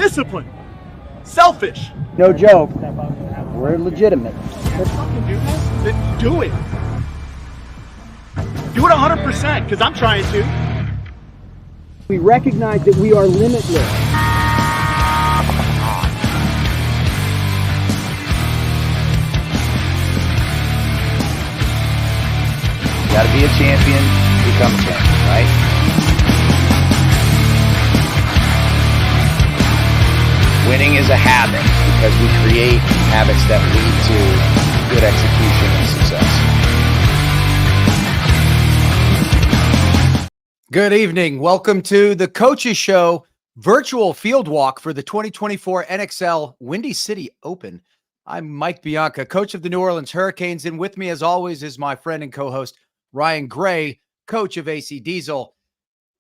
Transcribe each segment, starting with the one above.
Discipline. Selfish. No joke. We're legitimate. Fucking do this. Then do it. Do it 100% because I'm trying to. We recognize that we are limitless. You gotta be a champion, become a champion, right? Winning is a habit because we create habits that lead to good execution and success. Good evening. Welcome to the Coaches Show virtual field walk for the 2024 NXL Windy City Open. I'm Mike Bianca, coach of the New Orleans Hurricanes, and with me as always is my friend and co-host Ryan Gray, coach of AC Diesel.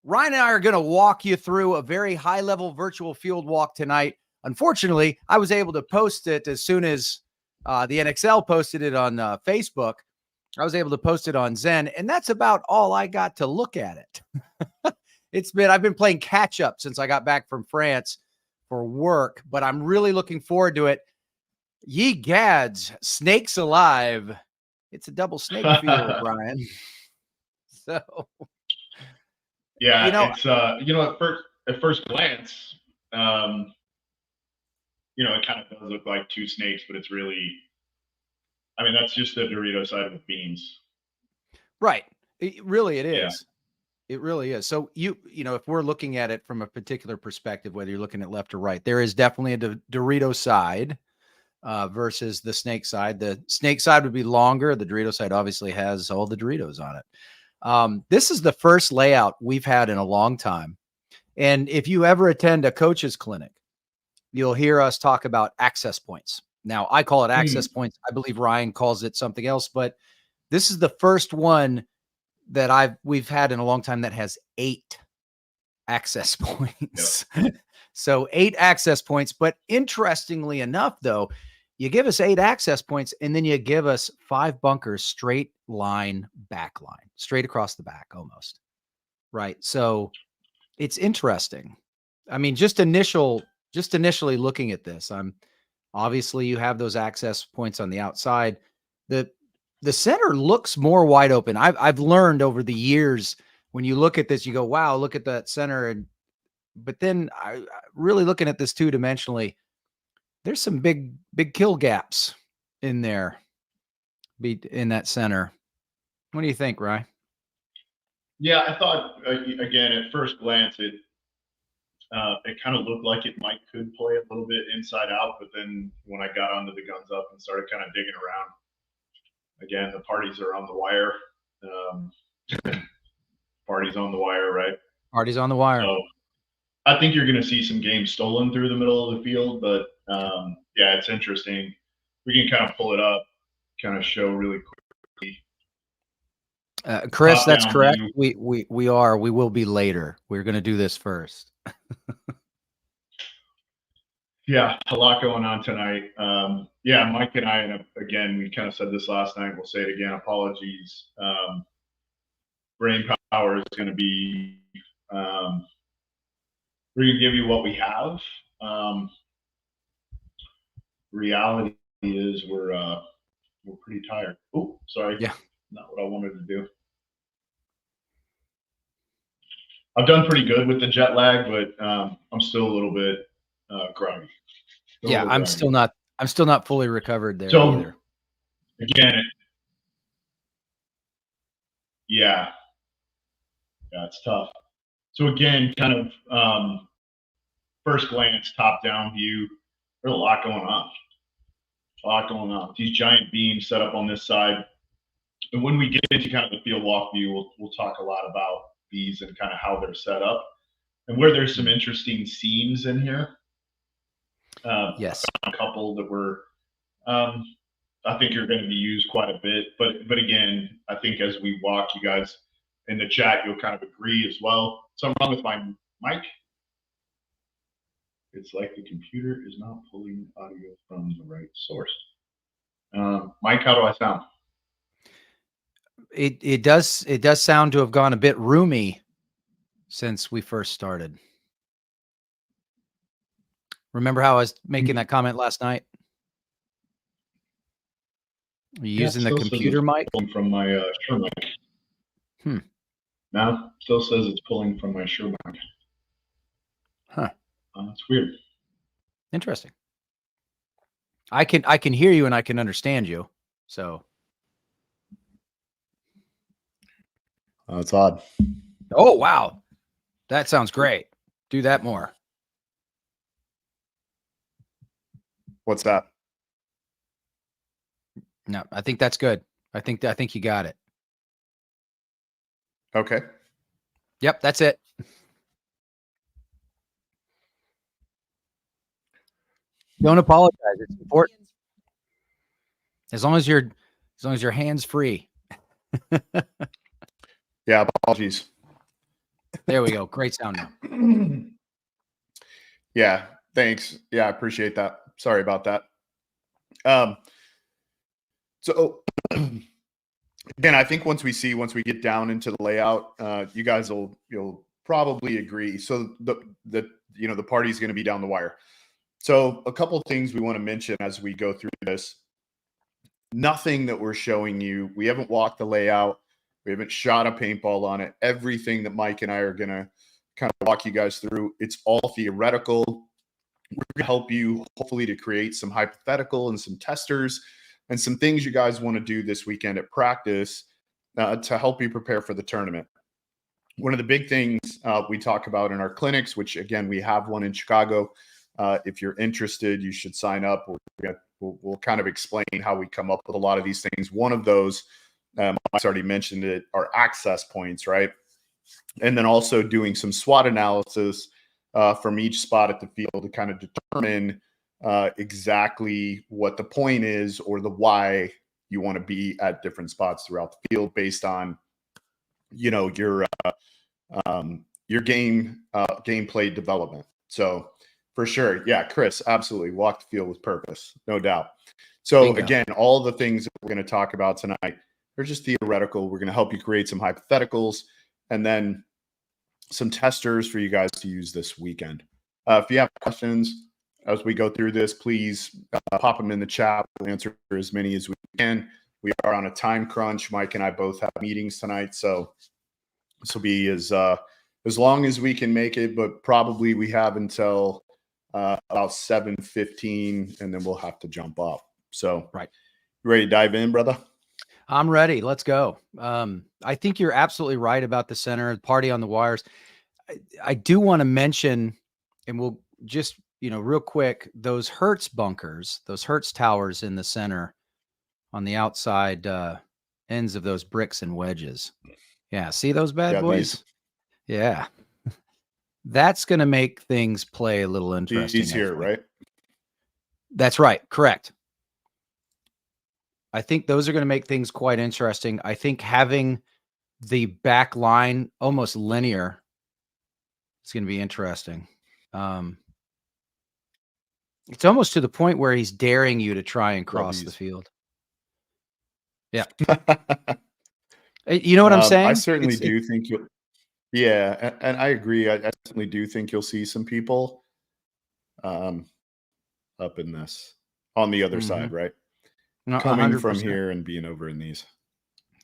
Ryan and I are going to walk you through a very high-level virtual field walk tonight. Unfortunately, I was able to post it as soon as the NXL posted it on Facebook. I was able to post it on Zen, and that's about all I got to look at it. I've been playing catch up since I got back from France for work, but I'm really looking forward to it. Ye gads, snakes alive. It's a double snake field, Brian. So, yeah, it's at first glance, it kind of does look like two snakes, but it's really, that's just the Dorito side of beans. Right. It is. Yeah. It really is. So if we're looking at it from a particular perspective, whether you're looking at left or right, there is definitely a Dorito side versus the snake side. The snake side would be longer. The Dorito side obviously has all the Doritos on it. This is the first layout we've had in a long time. And if you ever attend a coach's clinic, you'll hear us talk about access points. Now, I call it access points. I believe Ryan calls it something else, but this is the first one that we've had in a long time that has 8 access points. Yep. So 8 access points. But interestingly enough, though, you give us 8 access points and then you give us 5 bunkers, straight line, back line, straight across the back almost. Right. So it's interesting. Just initially looking at this, obviously you have those access points on the outside. The center looks more wide open. I've learned over the years when you look at this, you go, wow, look at that center. But then I really looking at this 2-dimensionally, there's some big kill gaps in there, in that center. What do you think, Ryan? Yeah, I thought again at first glance it kind of looked like it could play a little bit inside out, but then when I got onto the guns up and started kind of digging around, again, the parties are on the wire. Parties on the wire, right? Parties on the wire. So I think you're going to see some games stolen through the middle of the field, but yeah, it's interesting. We can kind of pull it up, kind of show really quickly. Chris, that's correct. We will be later. We're going to do this first. Yeah, a lot going on tonight. Yeah, Mike and I, and again, we kind of said this last night. We'll say it again. Apologies. Brain power is going to be. We're going to give you what we have. Reality is we're pretty tired. Oh, sorry. Yeah. Not what I wanted to do. I've done pretty good with the jet lag, but I'm still a little bit groggy. Yeah, I'm still not fully recovered there so, either. Again, yeah, it's tough. So again, kind of first glance, top-down view, there's a lot going on. These giant beams set up on this side. And when we get into kind of the field walk view, we'll talk a lot about these and kind of how they're set up and where there's some interesting seams in here. Yes. A couple that were, I think are going to be used quite a bit. But again, I think as we walk, you guys in the chat, you'll kind of agree as well. Something wrong with my mic? It's like the computer is not pulling audio from the right source. Mike, how do I sound? It does sound to have gone a bit roomy since we first started. Remember how I was making that comment last night? Are you using the Still says computer it's mic? pulling from my Shure mic. Now still says it's pulling from my Shure mic. Huh. It's weird. Interesting. I can hear you and I can understand you. So. It's odd. Oh, wow. That sounds great. Do that more. What's that? No, I think that's good. I think you got it. Okay. Yep, that's it. Don't apologize. It's important. As long as your hands free. Yeah, apologies. There we go. Great sound now. Yeah, thanks. Yeah, I appreciate that. Sorry about that. So again, I think once we get down into the layout, you guys you'll probably agree. So the party's going to be down the wire. So a couple of things we want to mention as we go through this. Nothing that we're showing you, we haven't walked the layout. We haven't shot a paintball on it. Everything that Mike and I are going to kind of walk you guys through, it's all theoretical. We're going to help you hopefully to create some hypothetical and some testers and some things you guys want to do this weekend at practice to help you prepare for the tournament. One of the big things we talk about in our clinics, which again, we have one in Chicago. If you're interested, you should sign up. We'll kind of explain how we come up with a lot of these things. One of those, I already mentioned it, are access points, right? And then also doing some SWOT analysis from each spot at the field to kind of determine exactly what the point is or the why you want to be at different spots throughout the field based on, your gameplay development. So for sure, yeah, Chris, absolutely walk the field with purpose, no doubt. So Bingo. Again, all the things that we're going to talk about tonight, they're just theoretical. We're going to help you create some hypotheticals and then some testers for you guys to use this weekend. If you have questions as we go through this, please pop them in the chat. We'll answer as many as we can. We are on a time crunch. Mike and I both have meetings tonight, so this will be as long as we can make it, but probably we have until about 7:15, and then we'll have to jump off. So, right. You ready to dive in, brother? I'm ready. Let's go. I think you're absolutely right about the center, party on the wires. I do want to mention, and we'll just, real quick, those Hertz bunkers, those Hertz towers in the center on the outside ends of those bricks and wedges. Yeah. See those bad boys? These. Yeah. That's going to make things play a little interesting. He's here, right? That's right. Correct. I think those are going to make things quite interesting. I think having the back line almost linear is going to be interesting. It's almost to the point where he's daring you to try and cross the field. Yeah. You know what I'm saying? I certainly do think you'll. Yeah, and I agree. I certainly do think you'll see some people up in this on the other side, right? No, coming 100%. from here and being over in these.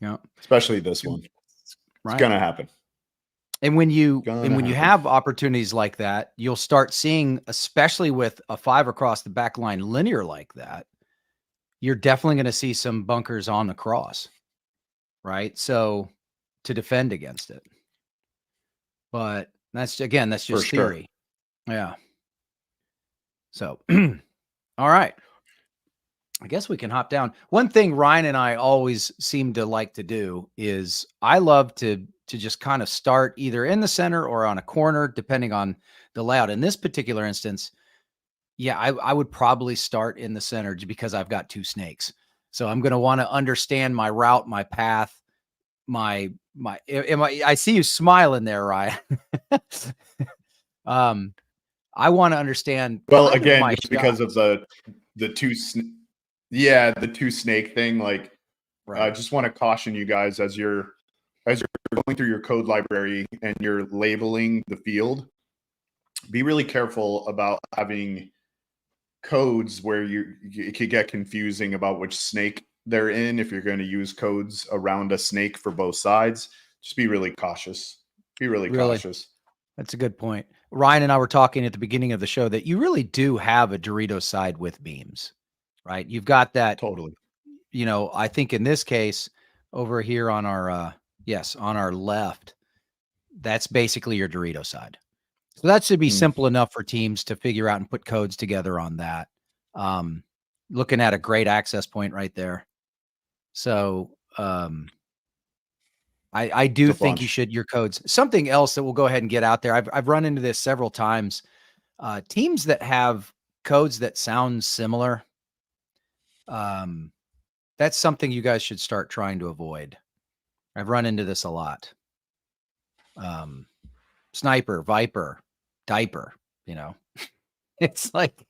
Yeah. Especially this one. Right. It's gonna happen. And when you have opportunities like that, you'll start seeing, especially with a 5 across the back line linear like that, you're definitely going to see some bunkers on the cross, right? So to defend against it. But that's just theory. Sure. Yeah. So, all right. I guess we can hop down. One thing Ryan and I always seem to like to do is I love to just kind of start either in the center or on a corner, depending on the layout. In this particular instance, yeah, I would probably start in the center because I've got 2 snakes. So I'm going to want to understand my route, my path, I see you smiling there, Ryan. I want to understand. Well, again, just because of the 2 the 2 snake thing, like, right. I just want to caution you guys as you're going through your code library and you're labeling the field, be really careful about having codes where it could get confusing about which snake they're in if you're going to use codes around a snake for both sides. Just be really cautious. Be really cautious. That's a good point. Ryan and I were talking at the beginning of the show that you really do have a Dorito side with beams, right? You've got that. Totally. You know, I think in this case over here on our, on our left, that's basically your Dorito side. So that should be simple enough for teams to figure out and put codes together on that. Looking at a great access point right there. So I do think you should, your codes. Something else that we'll go ahead and get out there. I've run into this several times. Teams that have codes that sound similar, that's something you guys should start trying to avoid. I've run into this a lot. Sniper, Viper, Diaper, you know, it's like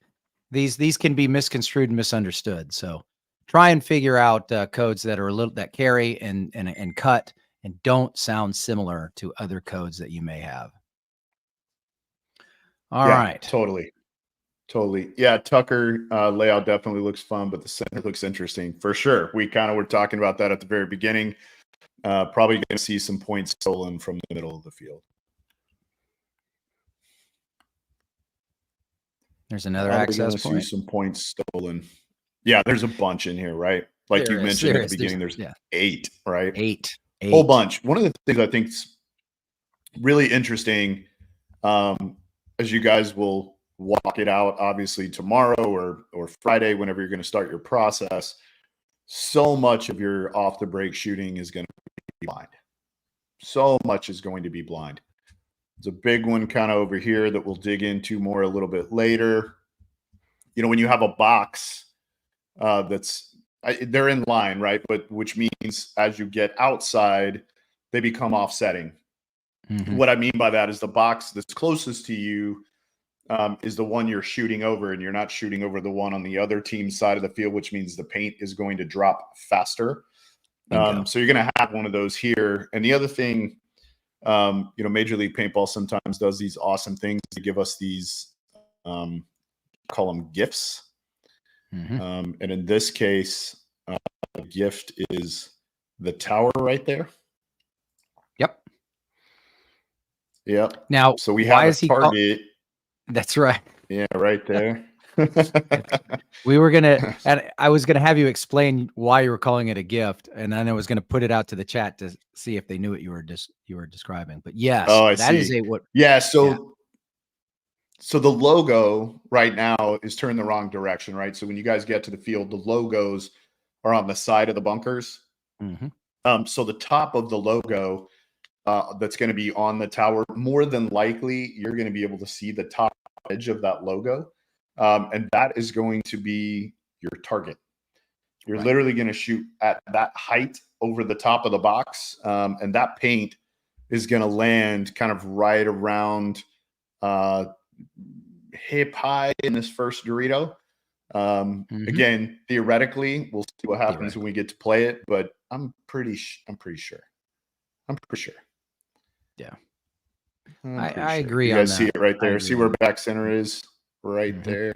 these can be misconstrued and misunderstood. So try and figure out codes that are that carry and cut and don't sound similar to other codes that you may have. All right. Totally. Yeah, Tucker layout definitely looks fun, but the center looks interesting for sure. We kind of were talking about that at the very beginning. Probably going to see some points stolen from the middle of the field. There's another access point. See some points stolen. Yeah, there's a bunch in here, right? Like you mentioned at the beginning, there's 8, right? 8. Whole bunch. One of the things I think is really interesting, as you guys will walk it out, obviously tomorrow or Friday, whenever you're going to start your process, so much of your off the break shooting is going to be blind. So much is going to be blind. There's a big one kind of over here that we'll dig into more a little bit later. You know, when you have a box they're in line, right? But which means as you get outside, they become offsetting. What I mean by that is the box that's closest to you is the one you're shooting over, and you're not shooting over the one on the other team's side of the field, which means the paint is going to drop faster. So you're going to have one of those here. And the other thing, you know, Major League Paintball sometimes does these awesome things to give us these, call them gifts. And in this case, the gift is the tower right there. Yep. Now, so we have a target. That's right. Yeah, right there. We were gonna, and I was gonna have you explain why you were calling it a gift, and then I was gonna put it out to the chat to see if they knew what you were describing. But yes, that is a what? Yeah. So the logo right now is turned the wrong direction, right? So when you guys get to the field, the logos are on the side of the bunkers. So the top of the logo that's going to be on the tower, more than likely, you're going to be able to see the top edge of that logo. And that is going to be your target. You're literally going to shoot at that height over the top of the box. And that paint is going to land kind of right around hip high in this first Dorito. Again, theoretically, we'll see what happens when we get to play it, but I'm pretty sure. Yeah. I agree. You guys see it right there. See where back center is? Right there.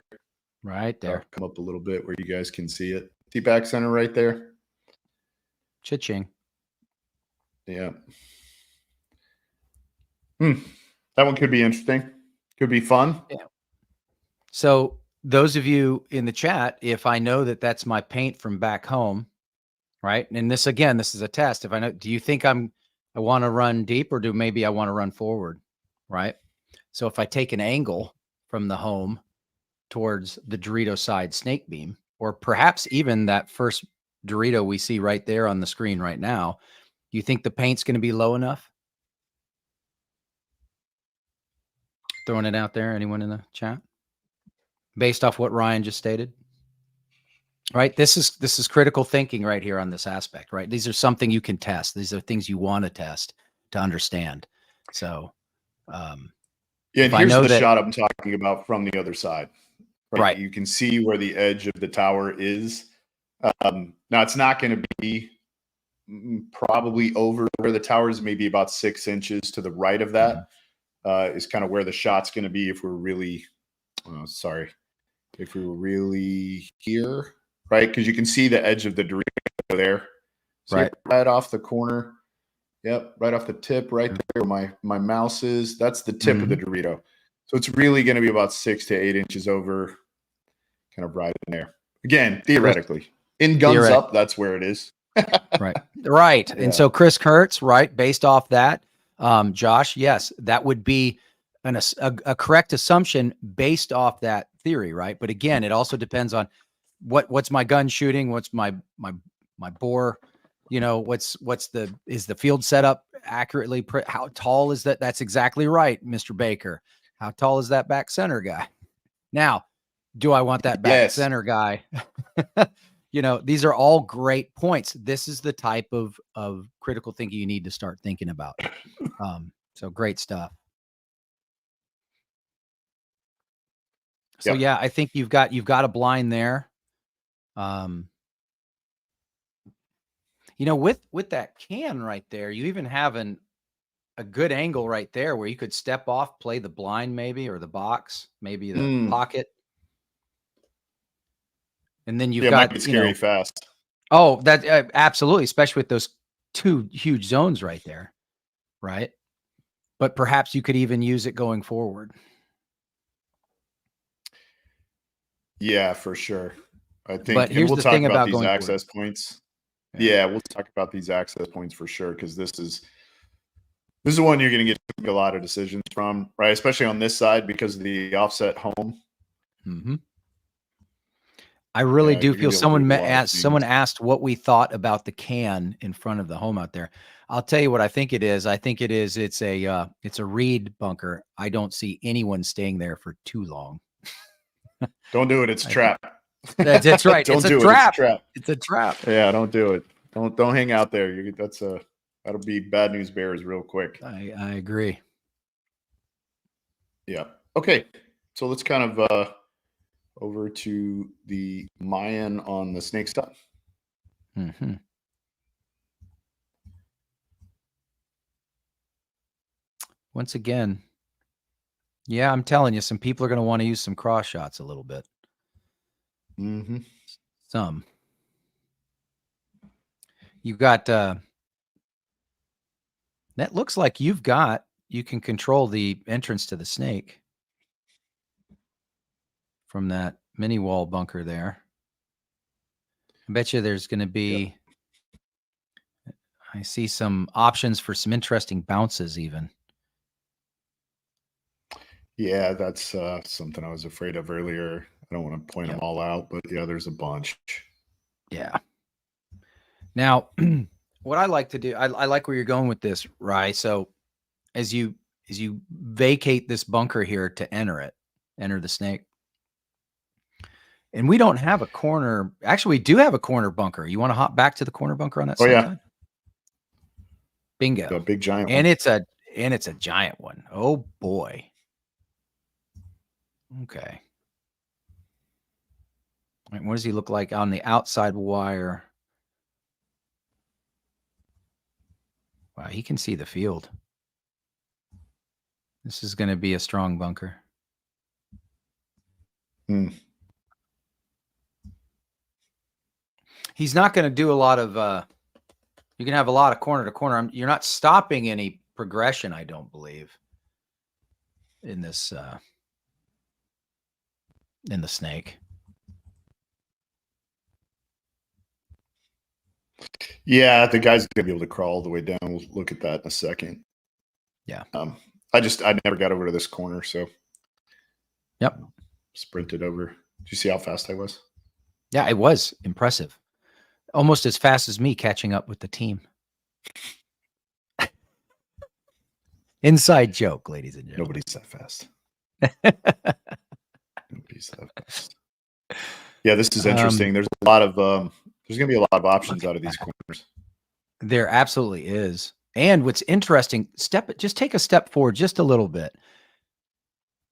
Right there. I'll come up a little bit where you guys can see it. See back center right there? Cha-ching. Yeah. That one could be interesting. Could be fun. Yeah. So those of you in the chat, if I know that that's my paint from back home, right? And this, again, this is a test. If I know, do you think I want to run deep, or do maybe I want to run forward, right? So if I take an angle from the home towards the Dorito side snake beam, or perhaps even that first Dorito we see right there on the screen right now, do you think the paint's going to be low enough? Throwing it out there. Anyone in the chat? Based off what Ryan just stated? Right. This is critical thinking right here on this aspect, right? These are something you can test. These are things you want to test to understand. So, yeah, and here's the shot I'm talking about from the other side. Right. You can see where the edge of the tower is. Now it's not going to be probably over where the tower is, maybe about 6 inches to the right of that is kind of where the shot's going to be if we're really, sorry. if we were really here, right? Because you can see the edge of the Dorito there. See Right. it right off the corner. Yep, right off the tip, right there where my mouse is. That's the tip of the Dorito. So it's really going to be about 6 to 8 inches over, kind of right in there. Again, theoretically. In guns up, that's where it is. Right. Right. Yeah. And so Chris Kurtz, right, based off that, Josh, yes, that would be a correct assumption based off that theory, right? But again, it also depends on what's my gun shooting, what's my bore, you know, is the field set up accurately? How tall is that? That's exactly right, Mr. Baker. How tall is that back center guy? Now, do I want that back center guy? You know, these are all great points. This is the type of critical thinking you need to start thinking about. So great stuff. So yeah, I think you've got a blind there. You know, with that can right there, you even have a good angle right there where you could step off, play the blind maybe, or the box, maybe the pocket. And then you've got, might be scary fast. Oh, that absolutely, especially with those two huge zones right there, right? But perhaps you could even use it going forward. Yeah, for sure. I think. But here's we'll the talk thing about about these access points. Yeah, we'll talk about these access points for sure, because this is one you're going to get a lot of decisions from, right? Especially on this side because of the offset home. Mm-hmm. I really do feel someone asked what we thought about the can in front of the home out there. I'll tell you what I think it is. I think it's a reed bunker. I don't see anyone staying there for too long. Don't do it. It's a trap. That's right. Don't It's do a it. trap. It's a trap. It's a trap. Yeah, don't do it. Don't hang out there. That'll be bad news bears real quick. I agree. Yeah. Okay. So let's kind of over to the Mayan on the snake side. Mm-hmm. Once again, yeah, I'm telling you, some people are going to want to use some cross shots a little bit. Mm-hmm. Some. You've got that looks like you can control the entrance to the snake from that mini wall bunker there. I bet you there's going to be, I see some options for some interesting bounces even. Yeah, that's something I was afraid of earlier. I don't want to point them all out, but yeah, there's a bunch. Yeah. Now, what I like to do, I like where you're going with this, right? So as you vacate this bunker here to enter the snake. And we don't have a corner. Actually, we do have a corner bunker. You want to hop back to the corner bunker on that side? Yeah. Bingo. A big giant one. And it's a giant one. Oh boy. Okay. All right, what does he look like on the outside wire? Wow, he can see the field. This is going to be a strong bunker. He's not going to do a lot of, you can have a lot of corner to corner. You're not stopping any progression, I don't believe, in this, in the snake. Yeah, the guy's gonna be able to crawl all the way down. We'll look at that in a second. Yeah. I never got over to this corner, so yep. Sprinted over. Did you see how fast I was? Yeah, it was impressive. Almost as fast as me catching up with the team. Inside joke, ladies and gentlemen. Nobody's that fast. Nobody's that fast. Yeah, this is interesting. There's a lot of there's going to be a lot of options out of these corners. There absolutely is. And what's interesting, just take a step forward just a little bit.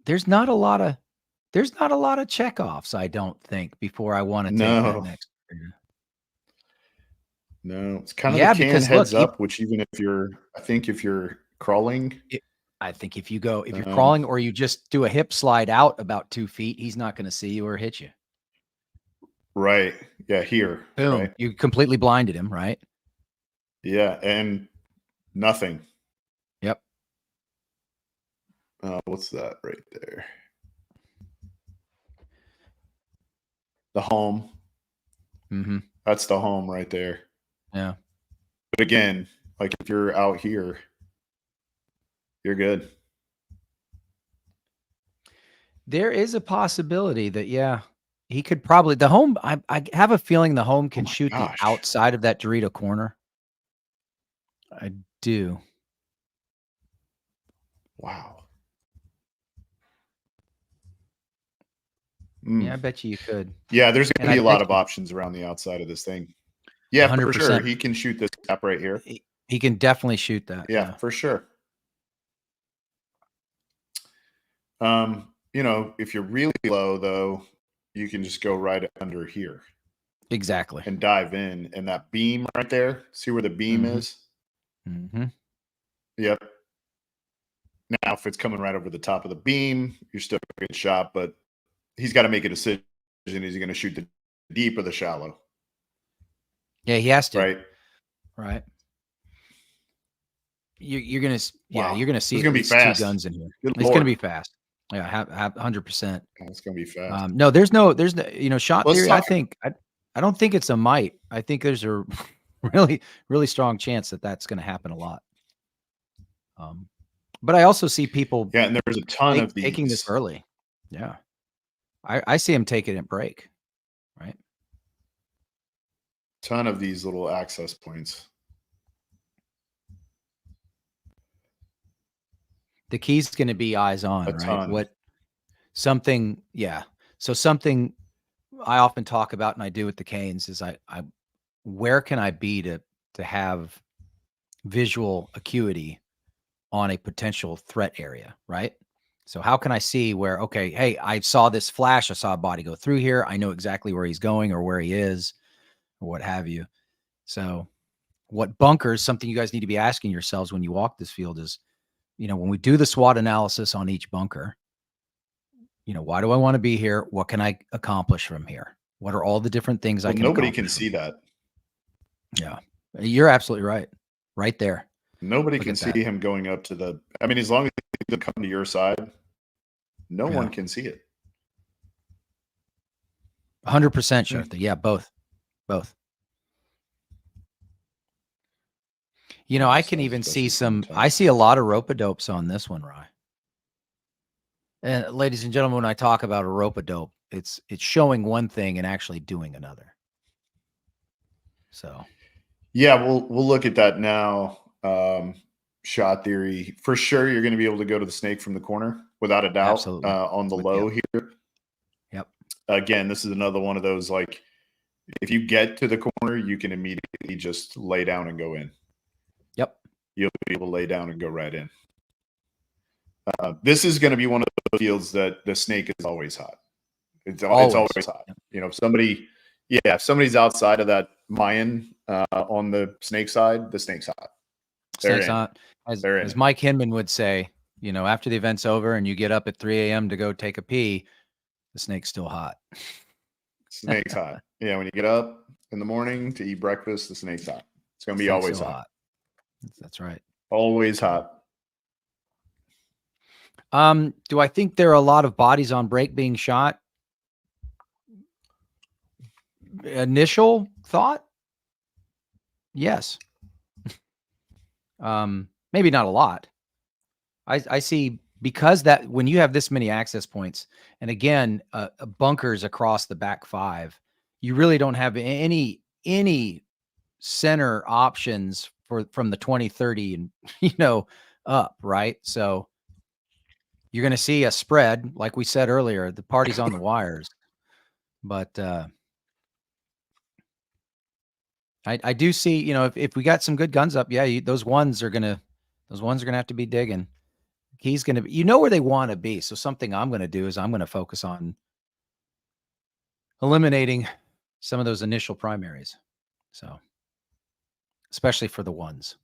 There's not a lot of checkoffs, I don't think, before I want to take that next. No, it's kind of the can heads up, which even if you're crawling, I think if you're crawling or you just do a hip slide out about 2 feet, he's not going to see you or hit you. Right. Yeah. Here. Boom. Right? You completely blinded him, right? Yeah. And nothing. Yep. What's that right there? The home. Mm-hmm. That's the home right there. Yeah. But again, like if you're out here, you're good. There is a possibility that, yeah, he could probably the home. I have a feeling the home can shoot gosh. the outside of that Dorito corner. I do. Wow. Yeah, I bet you could. Yeah, there's going And to be I a lot bet of you- options around the outside of this thing. Yeah, for 100%. sure. He can shoot this gap right here. He can definitely shoot that. Yeah, for sure. You know, if you're really low though, you can just go right under here Exactly. and dive in. And that beam right there, see where the beam is? Mm-hmm. Yep. Now, if it's coming right over the top of the beam, you're still a good shot, but he's got to make a decision. Is he going to shoot the deep or the shallow? Yeah, he has to. Right. Right. You're gonna, Wow. you're gonna see It's gonna be two fast. guns in here. Good It's Lord. gonna be fast. Yeah, 100%. It's going to be fast. No, there's no, shot Let's theory. talk- I don't think it's a might. I think there's a really, really strong chance that that's going to happen a lot. But I also see people, Yeah, and there's a ton of these. taking this early. Yeah, I see him taking it break. Right. Ton of these little access points. The key's going to be eyes on, A right? ton. So something I often talk about, and I do with the canes, is where can I be to have visual acuity on a potential threat area, right? So how can I see where, okay, hey, I saw this flash, I saw a body go through here, I know exactly where he's going or where he is, or what have you. So what bunkers, something you guys need to be asking yourselves when you walk this field is, when we do the SWOT analysis on each bunker, why do I want to be here? What can I accomplish from here? What are all the different things I can Nobody accomplish can see that. Yeah, you're absolutely right. Right there. Nobody Look can at see that. him going up to the. I mean, as long as they come to your side, no one can see it. 100%, Shartha. Yeah, both. I can even see I see a lot of rope-a-dopes on this one, Rye. And ladies and gentlemen, when I talk about a rope-a-dope, it's showing one thing and actually doing another. So, yeah, we'll look at that now. Shot theory for sure. You're going to be able to go to the snake from the corner without a doubt. Absolutely. On the low here. Yep. Again, this is another one of those, like, if you get to the corner, you can immediately just lay down and go in. Yep. You'll be able to lay down and go right in. This is going to be one of those fields that the snake is always hot. It's always hot. If somebody's outside of that Mayan on the snake side, the snake's hot. Snake's hot. As Mike Hinman would say, after the event's over and you get up at 3 a.m. to go take a pee, the snake's still hot. Snake's hot. Yeah, when you get up in the morning to eat breakfast, the snake's hot. It's going to be always hot. That's right. Always hot. Do I think there are a lot of bodies on break being shot? Initial thought? Yes. Maybe not a lot. I see, because that when you have this many access points, and again, bunkers across the back 5, you really don't have any center options from the 20, 30 and up, right? So you're going to see a spread, like we said earlier. The party's on the wires, but I do see, if we got some good guns up, yeah, those ones are gonna have to be digging. He's gonna be, where they want to be. So something I'm gonna do is I'm gonna focus on eliminating some of those initial primaries. So, especially for the ones.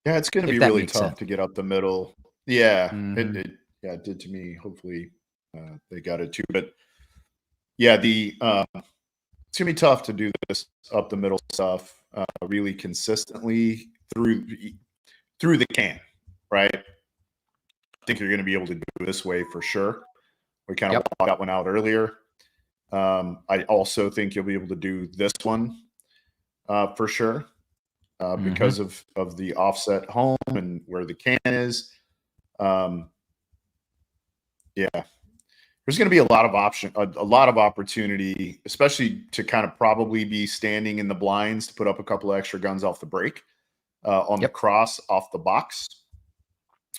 Yeah, it's going to If be that really makes tough sense. to get up the middle. Yeah, Mhm. it did to me. Hopefully, they got it too. But yeah, it's gonna be tough to do this up the middle stuff really consistently through the can, right? I think you're going to be able to do it this way for sure. We kind of Yep. walked that one out earlier. I also think you'll be able to do this one for sure Mhm. because of the offset home and where the can is. Um, yeah, there's going to be a lot of a lot of opportunity, especially to kind of probably be standing in the blinds to put up a couple of extra guns off the break on the Yep. cross off the box.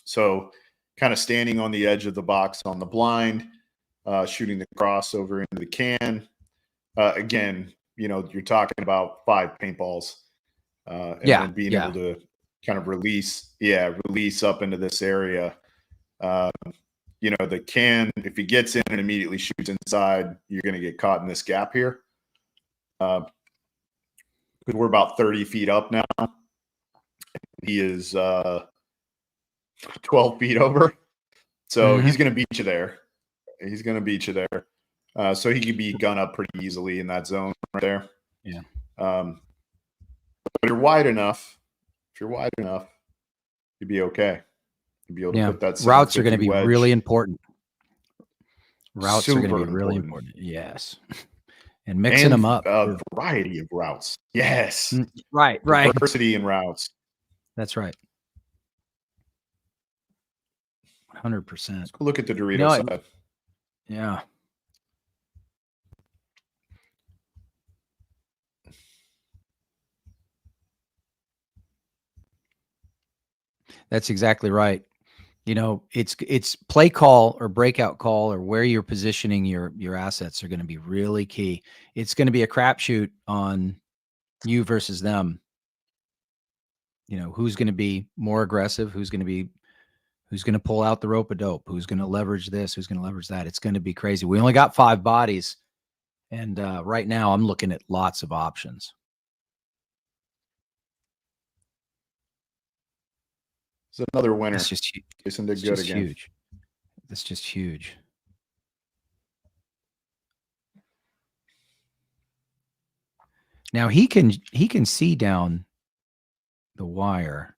So kind of standing on the edge of the box on the blind, shooting the cross over into the can. Again, you're talking about 5 paintballs, and Yeah. then being able Yeah. to kind of release up into this area. The can, if he gets in and immediately shoots inside, you're going to get caught in this gap here. Because we're about 30 feet up now. He is 12 feet over. So Mhm. he's going to beat you there. He's going to beat you there. So he could be gun up pretty easily in that zone right there. Yeah. But if you're wide enough, you'd be okay. You'd be able to Yeah. put that Routes are going 750 to be wedge. really important. Routes are going to Super be really important. important. Yes. And mixing them And up. a variety of routes. Yes. Right. Right. Diversity in routes. That's right. 100%. Let's go look at the Dorito You know, side. yeah. That's exactly right. It's play call or breakout call or where you're positioning your assets are going to be really key. It's going to be a crapshoot on you versus them. Who's going to be more aggressive? Who's going to pull out the rope a dope? Who's going to leverage this? Who's going to leverage that? It's going to be crazy. We only got 5 bodies, and right now I'm looking at lots of options. It's another winner. That's just huge. Jason did It's good just again. huge. That's just huge. Now he can see down the wire.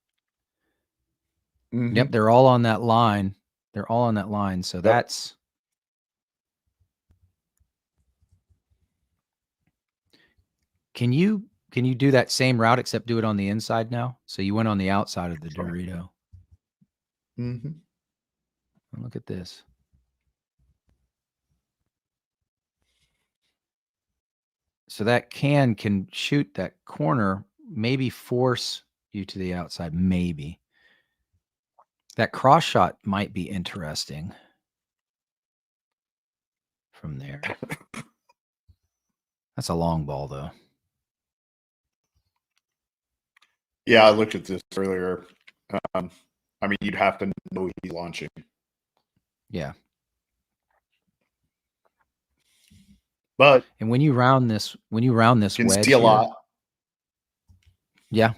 Mhm. Yep, they're all on that line. They're all on that line. So that's Can you do that same route except do it on the inside now? So you went on the outside of the Dorito. Mhm. Look at this. So that can shoot that corner, maybe force you to the outside, maybe. That cross shot might be interesting from there. That's a long ball, though. Yeah, I looked at this earlier. You'd have to know he's launching. Yeah. But And when you round this you can wedge see a here, lot. yeah.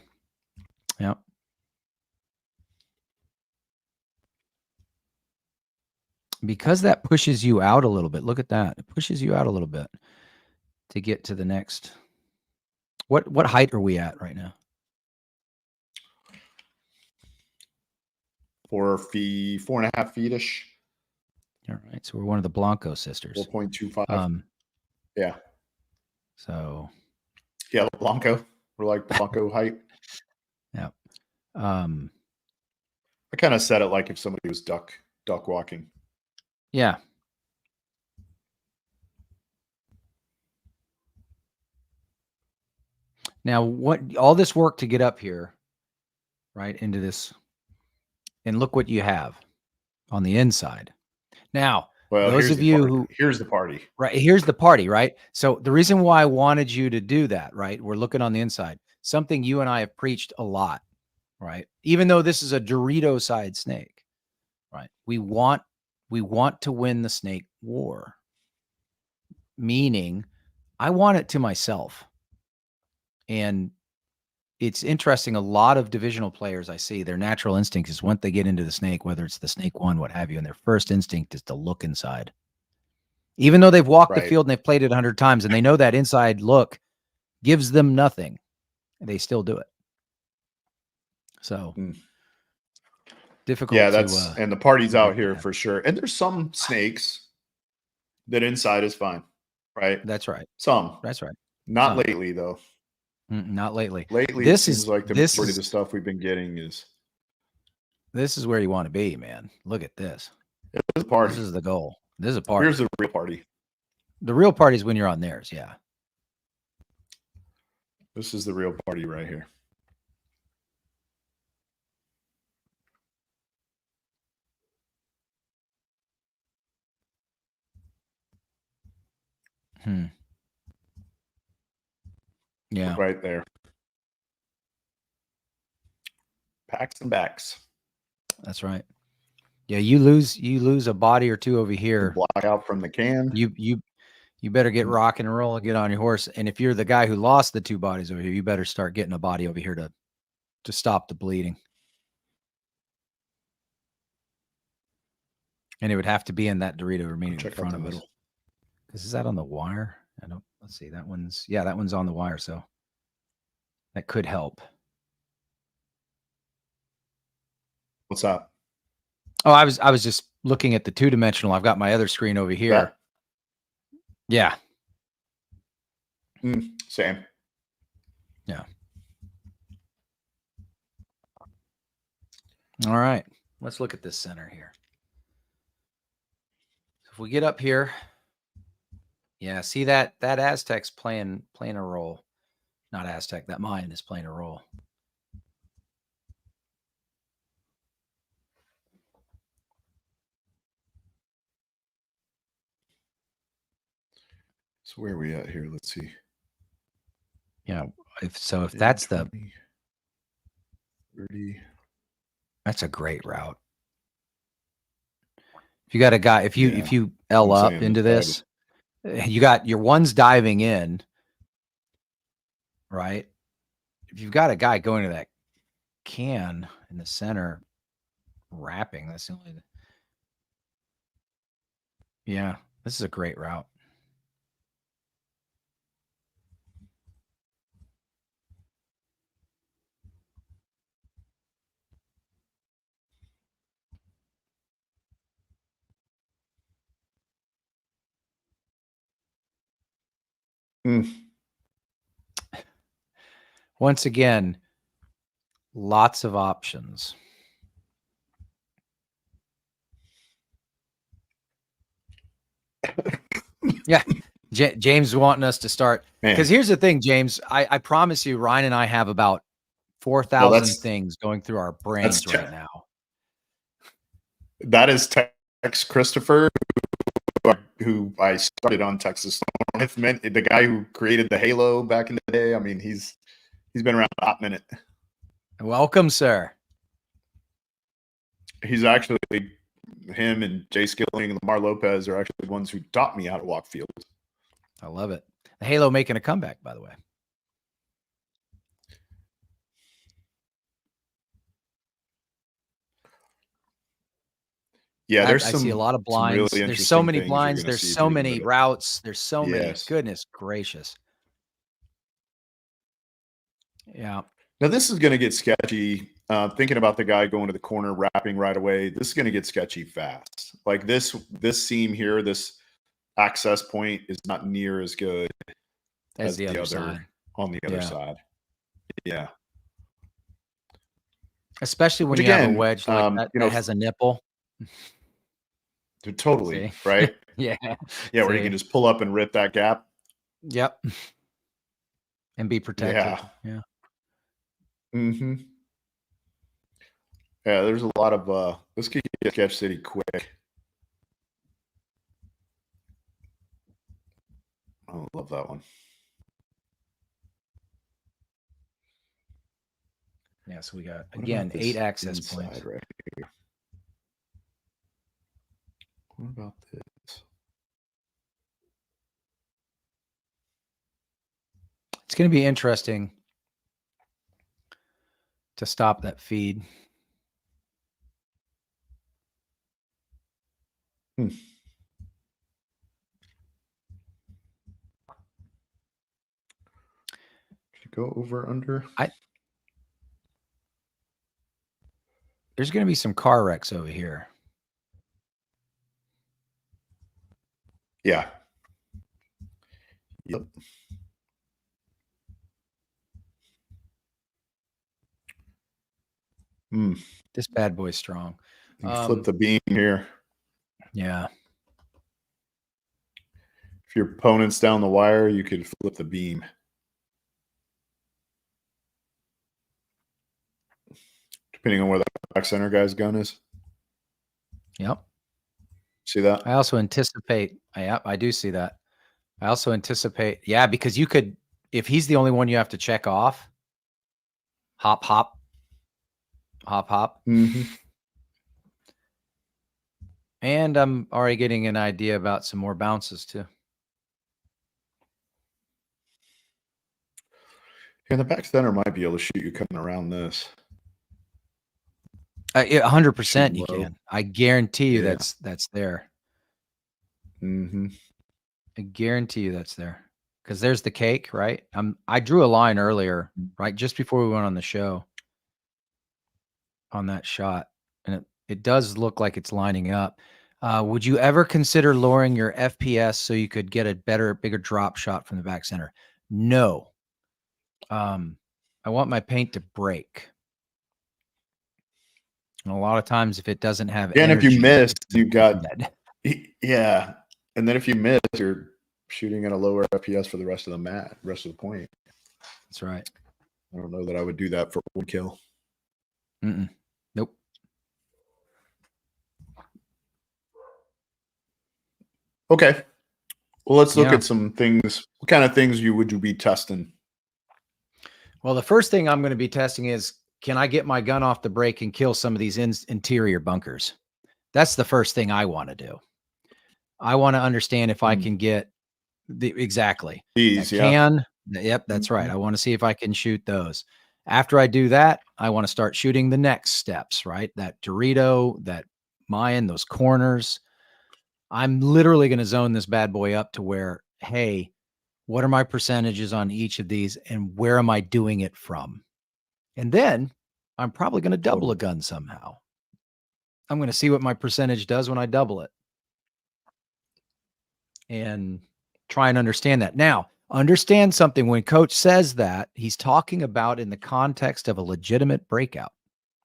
Yeah. Because that pushes you out a little bit. Look at that. It pushes you out a little bit to get to the next. What height are we at right now? 4.5 feet ish. All right. So we're one of the Blanco sisters. 4.25. Yeah. So Yeah, Blanco. We're like Blanco height. yeah. I kind of said it like if somebody was duck walking. Yeah. Now, all this work to get up here, right, into this, and look what you have on the inside. Now, Well, those of you here's the party. Right, here's the party, right? So the reason why I wanted you to do that, right? We're looking on the inside. Something you and I have preached a lot, right? Even though this is a Dorito side snake, right? We want to win the snake war. Meaning, I want it to myself. And it's interesting. A lot of divisional players I see, their natural instinct is once they get into the snake, whether it's the snake one, what have you, and their first instinct is to look inside. Even though they've walked the Right. field and they've played it 100 times and they know that inside look gives them nothing, they still do it. So difficult. Yeah, that's and the party's out here that. for sure. And there's some snakes that inside is fine, right? That's right. Some. That's right. Not Some. lately though. Not lately. Lately, This it seems is like the this majority is of the stuff we've been getting is this is where you want to be, man. Look at this. it's a party. This is the goal. This is a party. Here's the real party. The real party is when you're on theirs. Yeah. This is the real party right here. Yeah. Right there. Packs and backs. That's right. Yeah, you lose a body or two over here. Block out from the can. You better get rocking and roll and get on your horse. And if you're the guy who lost the two bodies over here, you better start getting a body over here to stop the bleeding. And it would have to be in that Dorito remaining in front of it. Because is that on the wire? Let's see. That one's on the wire, so that could help. What's that? Oh, I was just looking at the two-dimensional. I've got my other screen over here. That? Yeah. Same. Yeah. All right. Let's look at this center here. If we get up here, yeah, see that Aztec's playing a role. Not Aztec, that Mayan is playing a role. So where are we at here? Let's see. Yeah, if that's 20, 30. That's a great route. If you got a guy, if you L up into this, you got your one's diving in, right? If you've got a guy going to that can in the center, wrapping, that's the only. Yeah, this is a great route. Once again, lots of options. Yeah, James wanting us to start. Because here's the thing, James. I promise you, Ryan and I have about 4,000 things going through our brains right now. That is Tex Christopher, who I started on Texas. The guy who created the Halo back in the day. I mean, he's been around a hot minute. Welcome, sir. He's actually, him and Jay Skilling and Lamar Lopez are actually the ones who taught me how to walk field. I love it. The Halo making a comeback, by the way. Yeah, I see a lot of blinds. Really there's so many blinds. There's so many routes. There's so many. Goodness gracious. Yeah. Now this is going to get sketchy. Thinking about the guy going to the corner, wrapping right away. This is going to get sketchy fast. Like this seam here, this access point is not near as good as the other side. On the other side. Yeah. Especially when you have a wedge like that, that has a nipple. Totally. Right. Yeah. Yeah. Where you can just pull up and rip that gap. Yep. And be protected. Yeah. Mm-hmm. Yeah, there's a lot of this could get Sketch City quick. I love that one. Yeah, so we got again 8 access points right here. What about this? It's going to be interesting to stop that feed. Should go over under? There's going to be some car wrecks over here. Yeah. Yep. This bad boy's strong. You flip the beam here. Yeah. If your opponent's down the wire, you could flip the beam. Depending on where the back center guy's gun is. Yep. See that? I also anticipate. I do see that. I also anticipate. Yeah, because you could, if he's the only one you have to check off, hop, hop, hop, hop. Mm-hmm. And I'm already getting an idea about some more bounces too. And the back center might be able to shoot you coming around this. 100% you Low. can. I guarantee you Yeah. that's there. Mm-hmm. I guarantee you that's there. Because there's the cake, right? I drew a line earlier, right? Just before we went on the show on that shot. And it does look like it's lining up. Would you ever consider lowering your FPS so you could get a bigger drop shot from the back center? No. I want my paint to break. And a lot of times if it doesn't have Yeah, and if you energy, miss, you've got dead. yeah. And then if you miss, you're shooting at a lower FPS for the rest of the point. That's right. I don't know that I would do that for one kill. Nope. Okay. Well, let's look Yeah. at some things. What kind of things would you be testing? Well, the first thing I'm going to be testing is, can I get my gun off the break and kill some of these interior bunkers? That's the first thing I want to do. I want to understand if I can get exactly These, that yeah. can. Yep, that's right. I want to see if I can shoot those. After I do that, I want to start shooting the next steps, right? That Dorito, that Mayan, those corners. I'm literally going to zone this bad boy up to where, hey, what are my percentages on each of these and where am I doing it from? And then I'm probably going to double a gun somehow. I'm going to see what my percentage does when I double it and try and understand that. Now, understand something. When coach says that, he's talking about in the context of a legitimate breakout,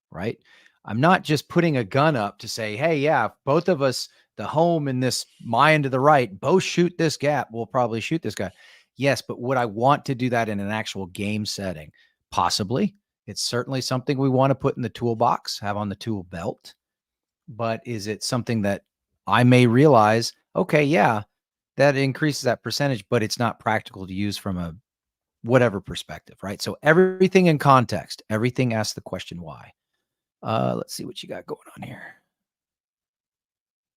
right? I'm not just putting a gun up to say, hey, yeah, if both of us, the home and this Mayan to the right, both shoot this gap, we'll probably shoot this guy. Yes, but would I want to do that in an actual game setting? Possibly. It's certainly something we want to put in the toolbox, have on the tool belt. But is it something that I may realize, okay, yeah, that increases that percentage, but it's not practical to use from a whatever perspective, right? So everything in context, everything asks the question why. Let's see what you got going on here.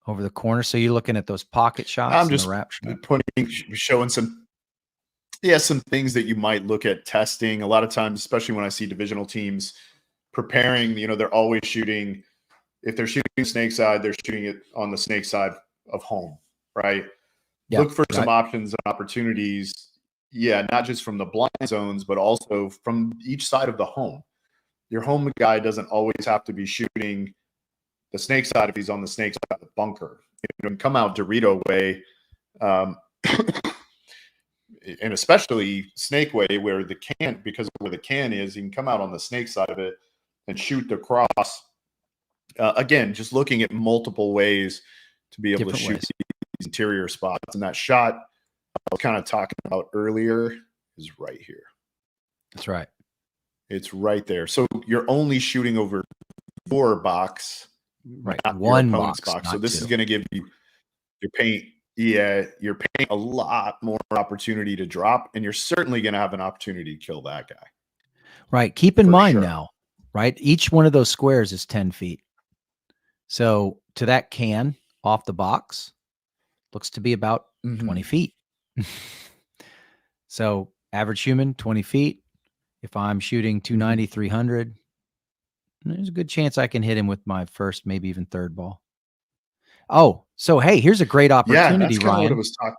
Over the corner. So you're looking at those pocket shots. I'm just the wrap shot. showing some things that you might look at testing. A lot of times, especially when I see divisional teams preparing, they're always shooting. If they're shooting snake side, they're shooting it on the snake side of home, right? Yeah, look for some options and opportunities. Yeah, not just from the blind zones, but also from each side of the home. Your home guy doesn't always have to be shooting the snake side if he's on the snake side of the bunker. It can come out Dorito way, and especially snake way, where the can, because of where the can is, you can come out on the snake side of it and shoot the cross. Again, just looking at multiple ways to be able to shoot these interior spots. And that shot I was kind of talking about earlier is right here. That's right. It's right there. So you're only shooting over 4 box, right? Not One your opponent's box. So this two. is going to give you your paint. Yeah, your paint a lot more opportunity to drop, and you're certainly going to have an opportunity to kill that guy. Right. Keep in mind sure. now, right? Each one of those squares is 10 feet. So to that can off the box looks to be about 20 feet. So average human, 20 feet. If I'm shooting 290, 300, There's a good chance I can hit him with my first, maybe even third ball. Oh, so hey, here's a great Yeah, opportunity, that's kind of what it Ryan. was talking.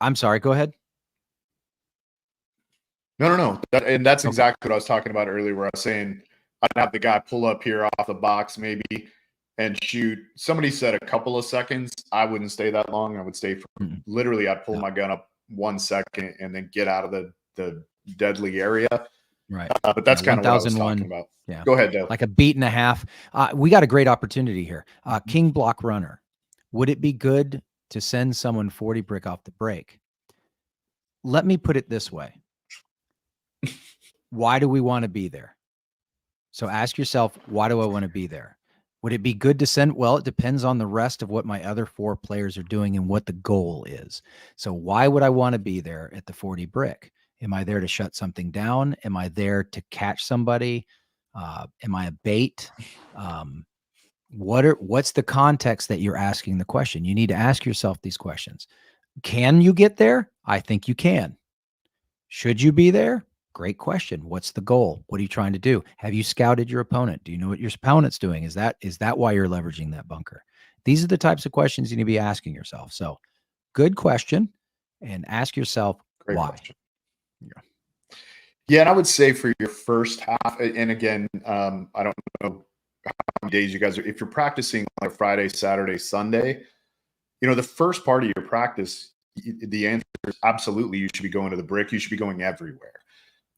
I'm sorry. Go ahead. No. And that's Okay. exactly what I was talking about earlier, where I was saying I'd have the guy pull up here off the box maybe and shoot. Somebody said a couple of seconds. I wouldn't stay that long. I would stay for literally, I'd pull my gun up 1 second and then get out of the deadly area. Right. But that's kind of what I was 1001. talking about. Yeah. Go ahead, Dale. Like a beat and a half. We got a great opportunity here. King block runner. Would it be good to send someone 40 brick off the break? Let me put it this way. Why do we want to be there? So ask yourself, why do I want to be there? Would it be good to send? Well, it depends on the rest of what my other 4 players are doing and what the goal is. So why would I want to be there at the 40 brick? Am I there to shut something down? Am I there to catch somebody? Am I a bait? What's the context that you're asking the question? You need to ask yourself these questions. Can you get there? I think you can. Should you be there? Great question. What's the goal? What are you trying to do? Have you scouted your opponent? Do you know what your opponent's doing? Is that why you're leveraging that bunker? These are the types of questions you need to be asking yourself. So good question. And ask yourself Great why. question. Yeah, and I would say for your first half, and again, I don't know how many days you guys are. If you're practicing like Friday, Saturday, Sunday, the first part of your practice, the answer is absolutely you should be going to the brick. You should be going everywhere.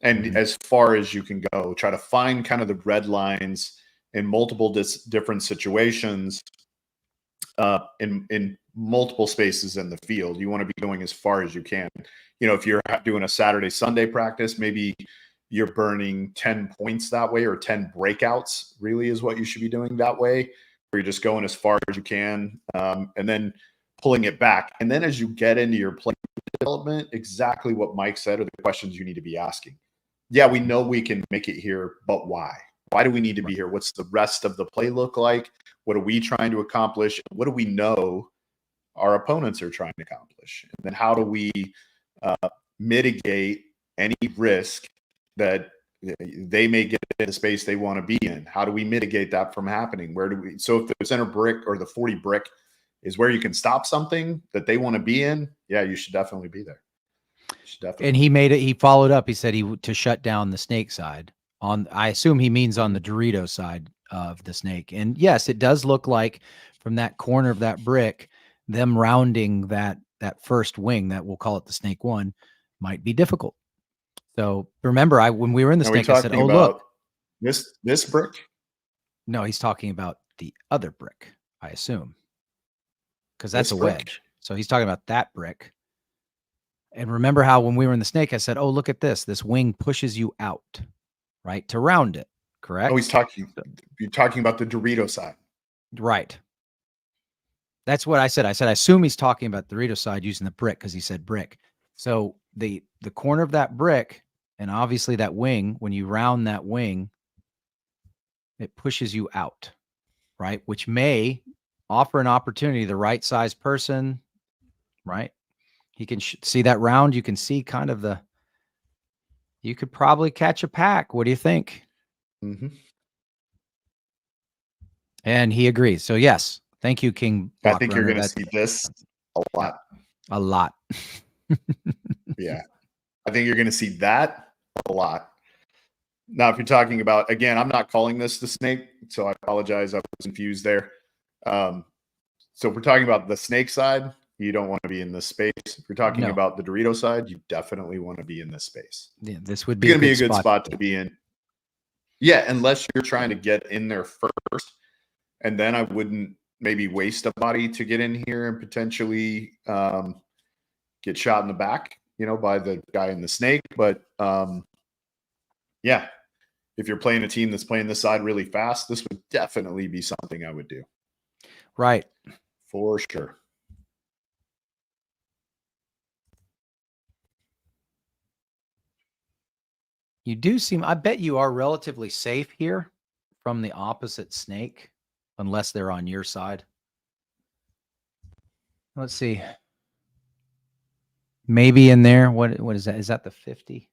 And as far as you can go, try to find kind of the red lines in multiple different situations, in multiple spaces in the field. You want to be going as far as you can. If you're doing a Saturday, Sunday practice, maybe you're burning 10 points that way, or 10 breakouts really is what you should be doing that way, where you're just going as far as you can, and then pulling it back. And then as you get into your play development, exactly what Mike said are the questions you need to be asking. Yeah, we know we can make it here, but why? Why do we need to be here? What's the rest of the play look like? What are we trying to accomplish? What do we know our opponents are trying to accomplish? And then how do we mitigate any risk that they may get in the space they want to be in? How do we mitigate that from happening? So if the center brick or the 40 brick is where you can stop something that they want to be in, yeah, you should definitely be there. And he followed up. He said to shut down the snake side. I assume he means on the Dorito side of the snake. And yes, it does look like from that corner of that brick, them rounding that first wing, that we'll call it the snake one, might be difficult. So remember, when we were in the snake, I said, "Oh, look, this brick." No, he's talking about the other brick, I assume, because that's a wedge. So he's talking about that brick. And remember how when we were in the snake, I said, "Oh, look at this. This wing pushes you out, right, to round it." Correct? Oh, you're talking about the Dorito side. Right. That's what I said. I assume he's talking about the Dorito side using the brick because he said brick. So the corner of that brick, and obviously that wing, when you round that wing, it pushes you out, right? Which may offer an opportunity, the right size person, right? He can see that round. You can see kind of you could probably catch a pack. What do you think? Mm-hmm. And he agrees. So yes, thank you, King. I think you're going to see this a lot. A lot. Yeah. I think you're going to see that a lot. Now, if you're talking about, again, I'm not calling this the snake, so I apologize. I was confused there. So if we're talking about the snake side, you don't want to be in this space. If you're talking about the Dorito side, you definitely want to be in this space. Yeah, this would be going to be a good spot to be in. Yeah, unless you're trying to get in there first. And then I wouldn't maybe waste a body to get in here and potentially get shot in the back, by the guy in the snake. But yeah, if you're playing a team that's playing this side really fast, this would definitely be something I would do. Right. For sure. You do seem, I bet you are relatively safe here from the opposite snake, unless they're on your side. Let's see. Maybe in there. What is that? Is that the 50?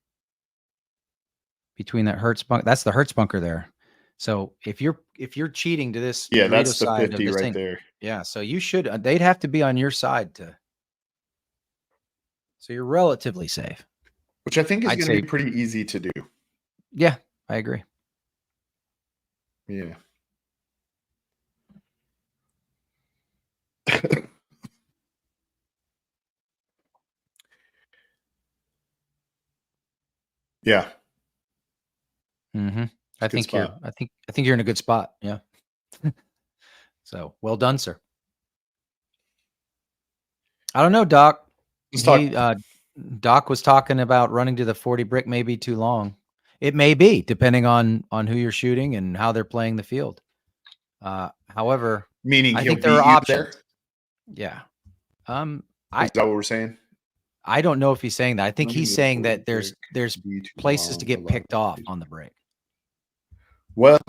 Between that Hertz bunker? That's the Hertz bunker there. So if you're cheating to this Yeah, Dorito that's the side of 50 this right thing, there. yeah. So you should they'd have to be on your side to. So you're relatively safe. Which I think is I'd going to say, be pretty easy to do. yeah, I agree. Yeah. Yeah. Mm-hmm. I Good think you're. spot. I think you're in a good spot. Yeah. So well done, sir. I don't know, Doc. Let's talk. Doc was talking about running to the 40 brick may be too long. It may be, depending on who you're shooting and how they're playing the field. However, Meaning I he'll think there are beat you options. there? Yeah. Is that what we're saying? I don't know if he's saying that. I think Running he's to the saying 40 that there's brick be too places to long, get a lot picked of off places. on the break. Well,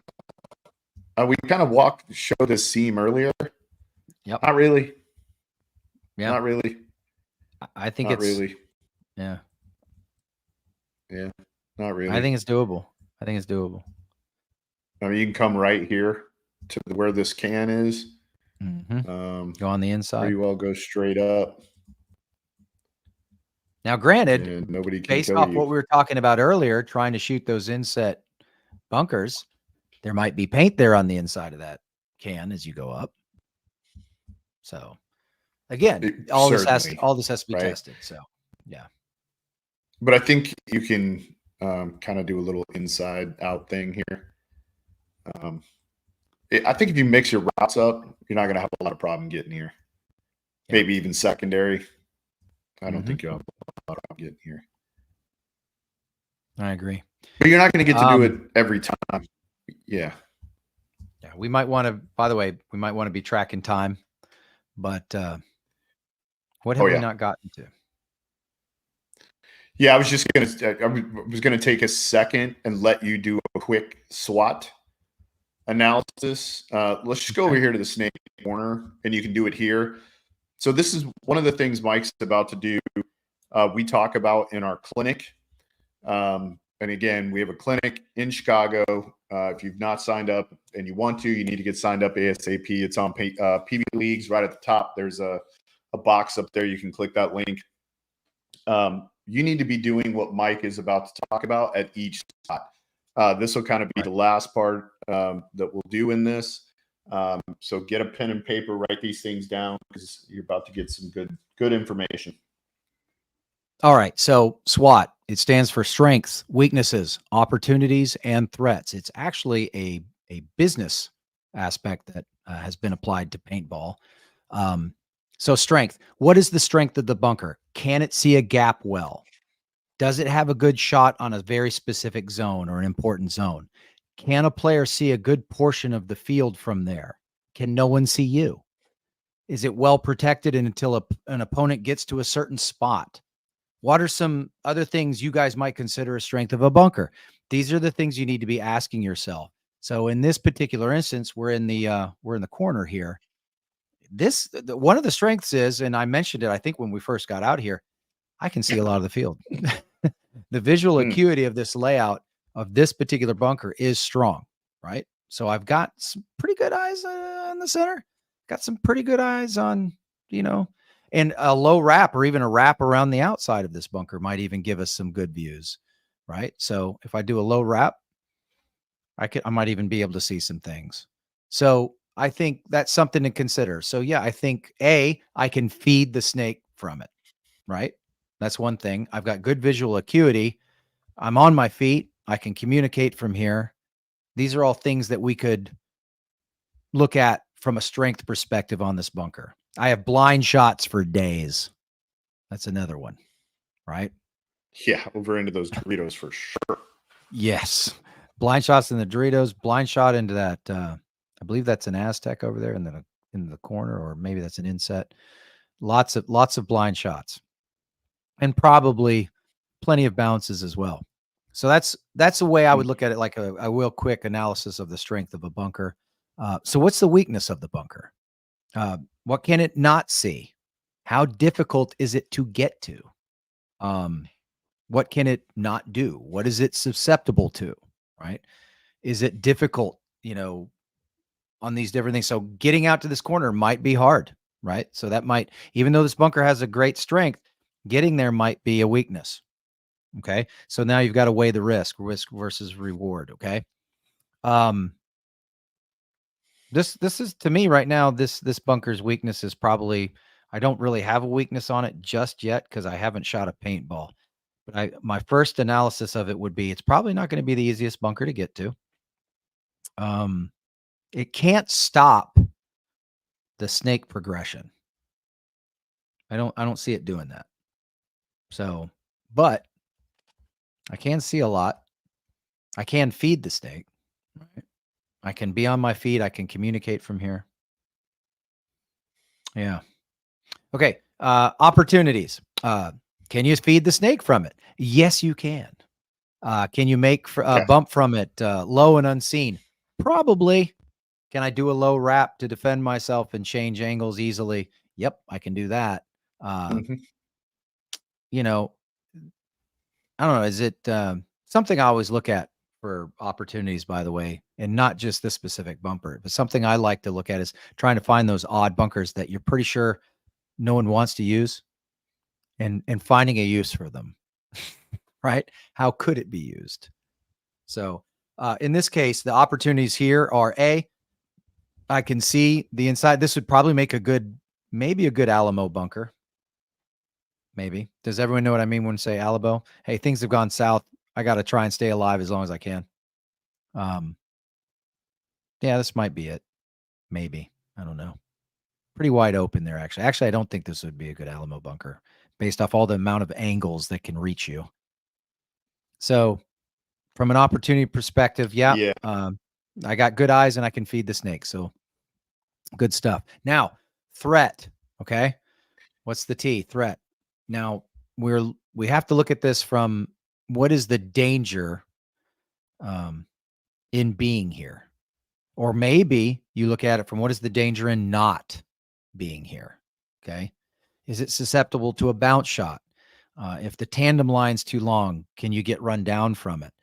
we kind of showed this seam earlier. Yep. Not really. Yeah. Not really. I think Not it's really. yeah. Yeah. Not really. I think it's doable. I mean, you can come right here to where this can is. Mm-hmm. Go on the inside. Pretty well go straight up. Now, granted, And nobody can based kill off you. what we were talking about earlier, trying to shoot those inset bunkers, there might be paint there on the inside of that can as you go up. So, again, all this has to be tested. So, yeah. But I think you can kind of do a little inside out thing here. I think if you mix your routes up, you're not going to have a lot of problem getting here. Yeah. Maybe even secondary. I don't think you'll have a lot of problem getting here. I agree. But you're not going to get to do it every time. Yeah. Yeah. We might want to, by the way, be tracking time. But what have we not gotten to? Yeah, I was going to take a second and let you do a quick SWOT analysis. Let's just go over here to the snake corner, and you can do it here. So this is one of the things Mike's about to do. We talk about in our clinic. And again, we have a clinic in Chicago. If you've not signed up and you want to, you need to get signed up ASAP. It's on PB Leagues right at the top. There's a box up there. You can click that link. You need to be doing what Mike is about to talk about at each spot. This will kind of be the last part that we'll do in this. So get a pen and paper, write these things down because you're about to get some good information. All right. So SWOT, it stands for strengths, weaknesses, opportunities, and threats. It's actually a business aspect that has been applied to paintball. So strength, what is the strength of the bunker? Can it see a gap well? Does it have a good shot on a very specific zone or an important zone? Can a player see a good portion of the field from there? Can no one see you? Is it well protected until an opponent gets to a certain spot? What are some other things you guys might consider a strength of a bunker? These are the things you need to be asking yourself. So in this particular instance, we're in the corner here. One of the strengths is, and I mentioned it, I think when we first got out here, I can see a lot of the field. The visual acuity of this layout of this particular bunker is strong, right? So I've got some pretty good eyes on the center, got some pretty good eyes on, and a low wrap or even a wrap around the outside of this bunker might even give us some good views, right? So if I do a low wrap, I might even be able to see some things. So I think that's something to consider. So yeah, I think I can feed the snake from it, right? That's one thing. I've got good visual acuity. I'm on my feet. I can communicate from here. These are all things that we could look at from a strength perspective on this bunker. I have blind shots for days. That's another one, right? Yeah, over into those Doritos for sure. Yes. Blind shots in the Doritos, blind shot into that. I believe that's an Aztec over there in the corner, or maybe that's an inset. Lots of blind shots. And probably plenty of bounces as well. So that's the way I would look at it, like a real quick analysis of the strength of a bunker. So what's the weakness of the bunker? What can it not see? How difficult is it to get to? What can it not do? What is it susceptible to? Right? Is it difficult, on these different things? So getting out to this corner might be hard, right? So that might, even though this bunker has a great strength, getting there might be a weakness. Okay. So now you've got to weigh the risk versus reward. Okay. This is, to me right now, this bunker's weakness is probably, I don't really have a weakness on it just yet because I haven't shot a paintball. But my first analysis of it would be it's probably not going to be the easiest bunker to get to. It can't stop the snake progression. I don't see it doing that. So, but I can see a lot. I can feed the snake. Right? I can be on my feet. I can communicate from here. Yeah. Okay. Opportunities. Can you feed the snake from it? Yes, you can. Can you make a bump from it low and unseen? Probably. Can I do a low wrap to defend myself and change angles easily? Yep, I can do that. You know, I don't know. Is it something I always look at for opportunities, by the way, and not just this specific bumper, but something I like to look at is trying to find those odd bunkers that you're pretty sure no one wants to use and finding a use for them, right? How could it be used? So in this case, the opportunities here are I can see the inside. This would probably make maybe a good Alamo bunker. Maybe. Does everyone know what I mean when I say Alamo? Hey, things have gone south. I got to try and stay alive as long as I can. Yeah, this might be it. Maybe. I don't know. Pretty wide open there, actually. Actually, I don't think this would be a good Alamo bunker based off all the amount of angles that can reach you. So from an opportunity perspective, yeah. I got good eyes and I can feed the snake. So good stuff. Now, threat. Okay. What's the T? Threat. Now we have to look at this from what is the danger in being here? Or maybe you look at it from what is the danger in not being here? Okay. Is it susceptible to a bounce shot? If the tandem line's too long, can you get run down from it?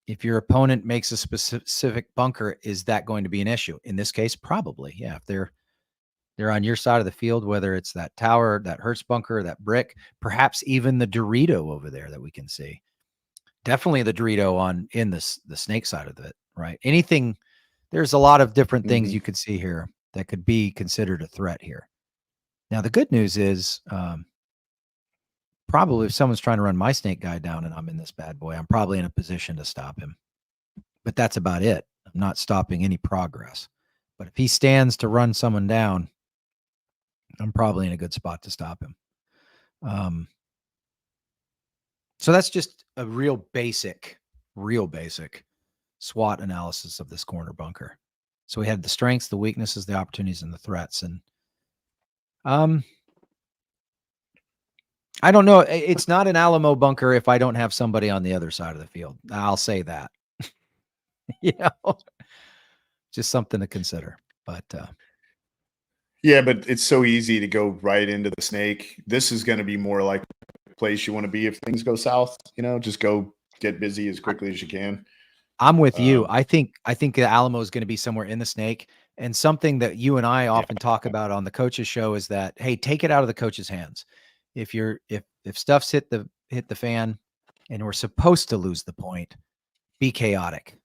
If your opponent makes a specific bunker, is that going to be an issue? In this case, probably. Yeah. If they're on your side of the field, whether it's that tower, that Hertz bunker, that brick, perhaps even the Dorito over there that we can see. Definitely the Dorito in the snake side of it, right? Anything, there's a lot of different things you could see here that could be considered a threat here. Now, the good news is probably if someone's trying to run my snake guy down and I'm in this bad boy, I'm probably in a position to stop him. But that's about it. I'm not stopping any progress. But if he stands to run someone down, I'm probably in a good spot to stop him. So that's just a real basic SWOT analysis of this corner bunker. So we had the strengths, the weaknesses, the opportunities, and the threats. And I don't know. It's not an Alamo bunker if I don't have somebody on the other side of the field. I'll say that. Just something to consider. But yeah, but it's so easy to go right into the snake. This is going to be more like the place you want to be if things go south. Just go get busy as quickly as you can. I'm with you. I think the Alamo is going to be somewhere in the snake. And something that you and I often talk about on the coaches show is that, hey, take it out of the coach's hands. If stuff's hit the fan and we're supposed to lose the point, be chaotic,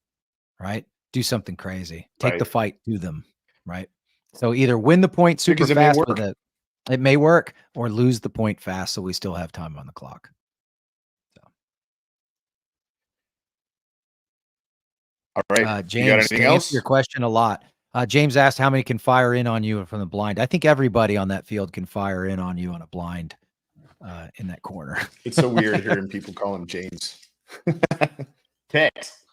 right? Do something crazy. Take the fight to them, right? So either win the point super fast with it. It may work, or lose the point fast so we still have time on the clock. All right. James, you got anything else? Your question a lot. James asked how many can fire in on you from the blind. I think everybody on that field can fire in on you on a blind in that corner. It's so weird hearing people call him James. Tex.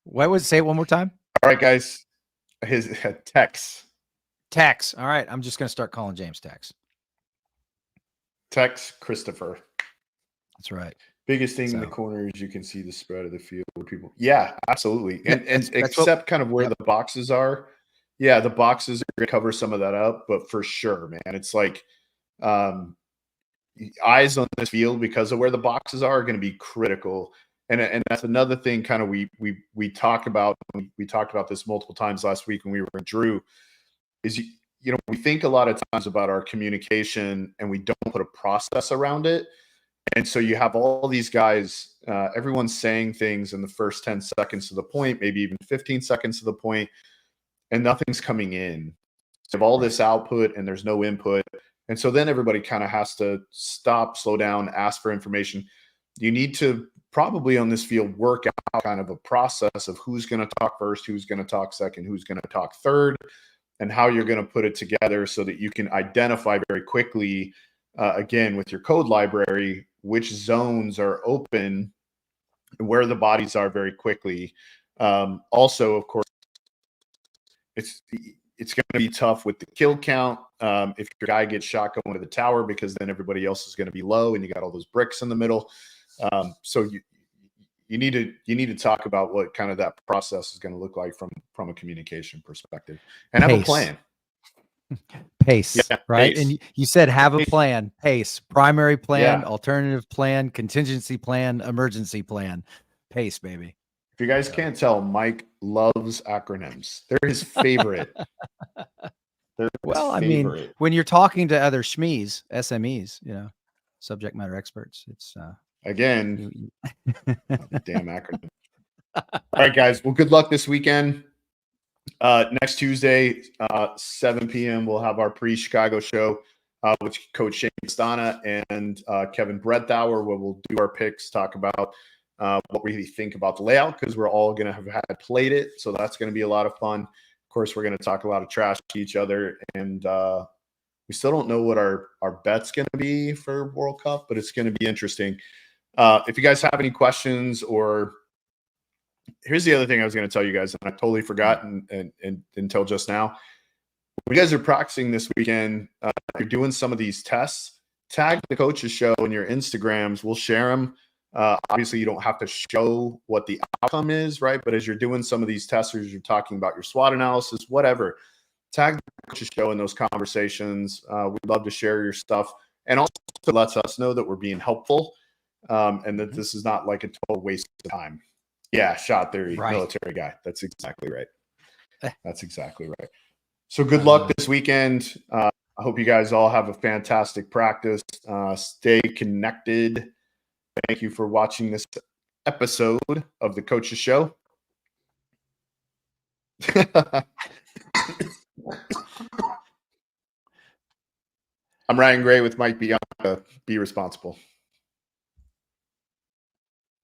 What was it? Say it one more time. All right, guys. His Tex. Tex. All right. I'm just going to start calling James Tex. Tex Christopher. That's right. Biggest thing in the corner is you can see the spread of the field where people. Yeah, absolutely. And except kind of where the boxes are. Yeah, the boxes are going to cover some of that up, but for sure, man, it's like eyes on this field because of where the boxes are going to be critical. and that's another thing kind of we talked about this multiple times last week when we were in Drew, is we think a lot of times about our communication and we don't put a process around it. And so you have all these guys, everyone's saying things in the first 10 seconds to the point, maybe even 15 seconds to the point, and nothing's coming in. So you have all this output and there's no input. And so then everybody kind of has to stop, slow down, ask for information. You need to probably on this field work out kind of a process of who's going to talk first, who's going to talk second, who's going to talk third, and how you're going to put it together so that you can identify very quickly, again, with your code library, which zones are open and where the bodies are very quickly. Also, of course, it's going to be tough with the kill count if your guy gets shot going to the tower, because then everybody else is going to be low and you got all those bricks in the middle. So you need to talk about what kind of that process is going to look like from a communication perspective, and have a plan. Pace, right? Pace. And you said have a plan. Pace, primary plan, Yeah. alternative plan, contingency plan, emergency plan. Pace, baby. If you guys can't tell, Mike loves acronyms. They're his favorite. Well, I mean, when you're talking to other SMEs, subject matter experts, it's again, damn acronym. All right, guys. Well, good luck this weekend. Next Tuesday, 7 p.m., we'll have our pre-Chicago show with Coach Shane Stana and Kevin Breathauer, where we'll do our picks, talk about what we think about the layout, because we're all going to have had played it. So that's going to be a lot of fun. Of course, we're going to talk a lot of trash to each other, and we still don't know what our bet's going to be for World Cup, but it's going to be interesting. If you guys have any questions, or here's the other thing I was going to tell you guys, and I totally forgot and until just now. When you guys are practicing this weekend, you're doing some of these tests, tag the coach's show in your Instagrams. We'll share them. Obviously, you don't have to show what the outcome is, right? But as you're doing some of these tests, or as you're talking about your SWOT analysis, whatever, tag the coach's show in those conversations. We'd love to share your stuff, and also lets us know that we're being helpful, and that this is not like a total waste of time. Yeah, shot theory, right. Military guy. That's exactly right. That's exactly right. So good luck this weekend. I hope you guys all have a fantastic practice. Stay connected. Thank you for watching this episode of the Coach's Show. I'm Ryan Gray with Mike Bianca. Be responsible.